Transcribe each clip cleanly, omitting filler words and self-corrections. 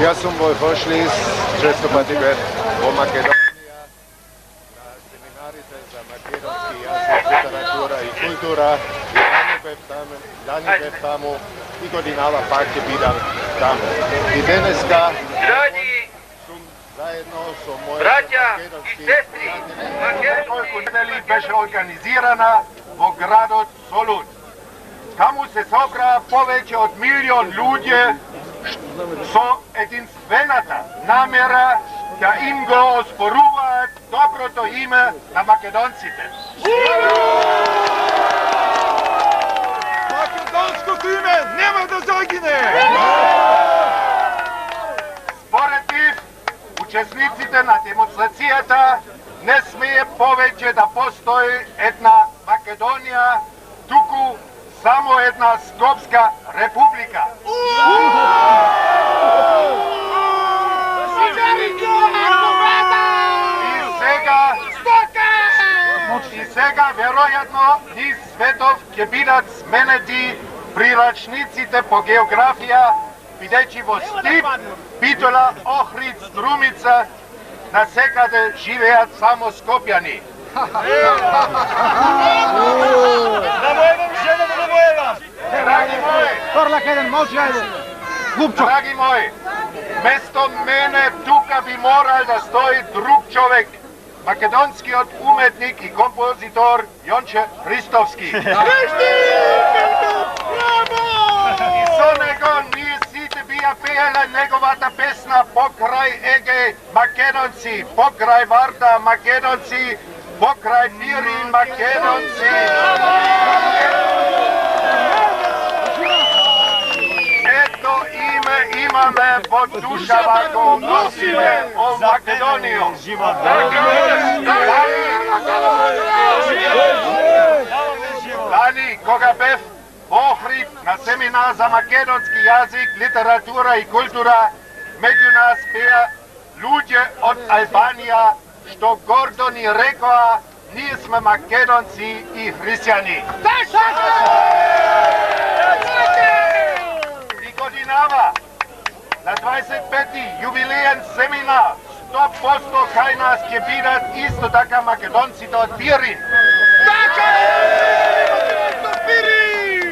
Jaz sem Boj Hošlis, često pa tebe v Makedonija na seminarite za makedonski jazik, literatura i kultura. Lani bev tamo i godinava pak je bidam tamo. I deneska sum zajedno so moje makedonski Nekoliko nedeli беше organizirana во градот Солун. Таму се собра повеќе од 1 милион луѓе со единствената намера да им го оспоруваат доброто име на македонците. Македонското име нема да загине! Според нив, учесниците на демонстрацијата не смее повеќе да постои една Македонија, туку само една Скопска република. И сега, веројатно, низ светов ќе бидат сменети прирачниците по географија, бидејќи во Стип, Битола, Охрид, Струмица, насекаде живеат само скопјани. Драги мои, место мене тука би морал да стои друг човек, македонскиот уметник и композитор Јонче Христовски. И со него ние сите бија пееле неговата песна покрај Еге македонци, покрај Варда македонци, покрај Пирин македонци. Ето име имаме во душава, го носиме о Македонију. Лани, кога бев во Охрид на семинар за македонски јазик, литература и култура, меѓу нас беа луѓе од Албанија, што гордо ни рекоа, ние сме македонци и христијани. И годинава, на 25-ти јубилеен семинар, 100% кај нас ќе бидат исто така македонците од Пирин.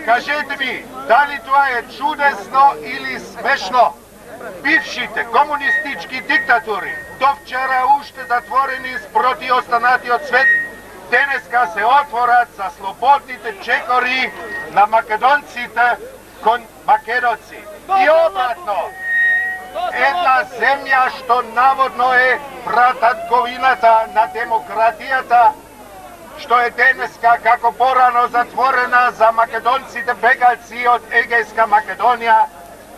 Кажете ми, дали тоа е чудесно или смешно? Бившите комунистички диктатури, до вчера уште затворени спроти останатиот свет, денеска се отворат за слободните чекори на македонците кон македонци. И обратно, една земја што наводно е прататковината на демократијата, што е денеска како порано затворена за македонците бегалци од Егејска Македонија,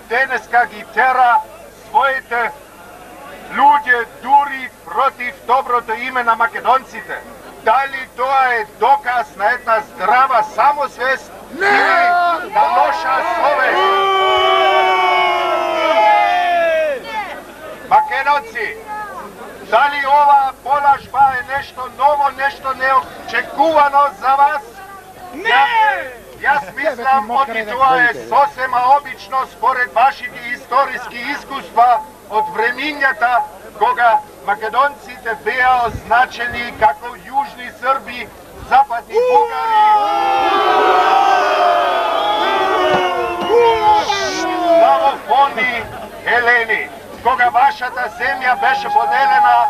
денеска ги тера своите луѓе дури против доброто име на македонците. Дали тоа е доказ на една здрава самосвест или на лоша совест? Македонци, дали ова полажба е нешто ново, нешто неочекувано за вас? Не! Јас мислам, оти тоа е сосема обично според вашите историски искуства од времињата кога македонците беа означени како јужни срби, западни бугари, славофони, елени. Кога вашата земја беше поделена,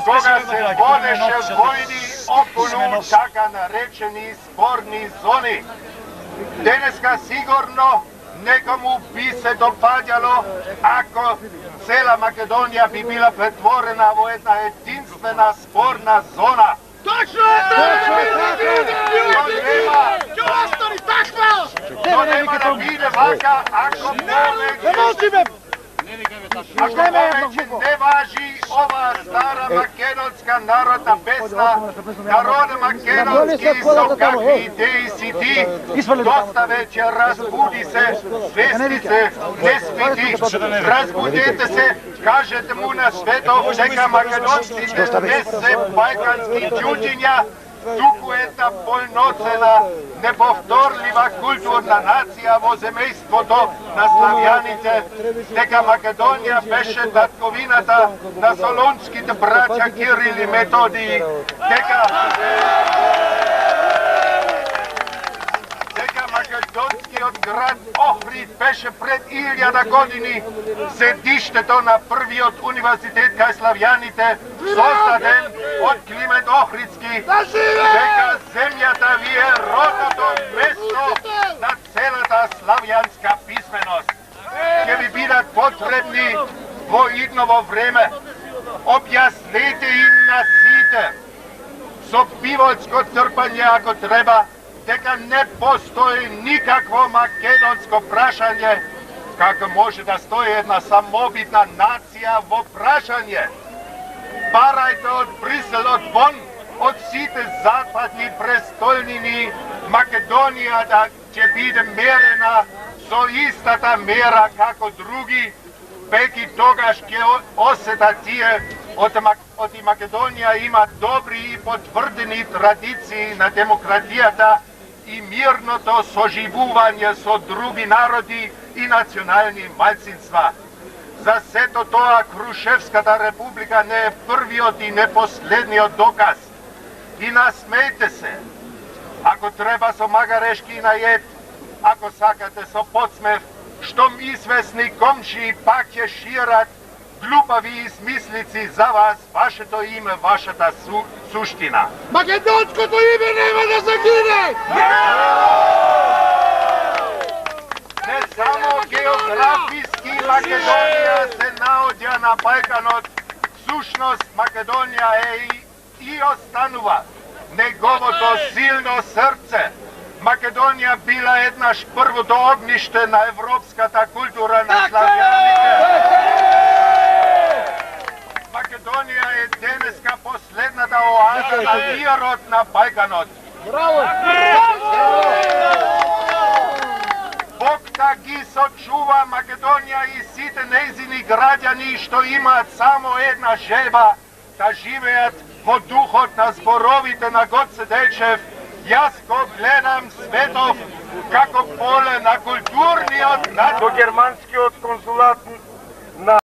кога се водеше војни околу така наречени спорни зони. Денеска сигурно некому би се допаѓало ако цела Македонија би била претворена во една единствена спорна зона. Точно е! Но нема да биде вака ако повеќе не важи ова стара македонска народна песна, народа македонски со какви идеи си ти, доста вече разбуди се, свестице, не спити, разбудете се, кажете му на светов дека македонците не се балкански ѓуѓиња, туку една полноцена, неповторлива културна нација во земејството на славјаните, дека Македонија беше татковината на солунските браќа Кирил и Методиј, дека македонскиот град Охрид беше пред 1000 години седиштето на првиот универзитет кај славјаните, создаден од Климент Охридски, дека земјата ви е родното место на целата славјанска писменост. Ќе ви бидат потребни во идново време. Објаснете им на сите, со пивоцко трпање ако треба, дека не постои никакво македонско прашање, како може да стои една самобитна нација во прашање. Барајте од Брисел, од Бон, од сите западни престолнини, Македонија да ќе биде мерена со истата мера како други, пеки тогаш ќе осетат тие од Македонија има добри и потврдени традиции на демократијата и мирното соживување со други народи и национални малцинства. За сето тоа Крушевската република не е првиот и не последниот доказ. И насмејте се, ако треба со магарешки најет, ако сакате со подсмев, штом известни комшии пак ќе шират глупави измислици за вас, вашето име, вашата суштина. Македонското име нема да загине! Не само географиски Македонија се наоѓа на Балканот, сушност Македонија е и останува неговото силно срце. Македонија била еднаш првото огниште на европската култура на славјаните. Македонија е денеска последната оаза на мирот на Балканот. Бог да ги сочува Македонија и сите нејзини граѓани што имаат само една желба, да живеат во духот на зборовите на Гоце Делчев. Јас го гледам светов како поле на културниот до германскиот консулат на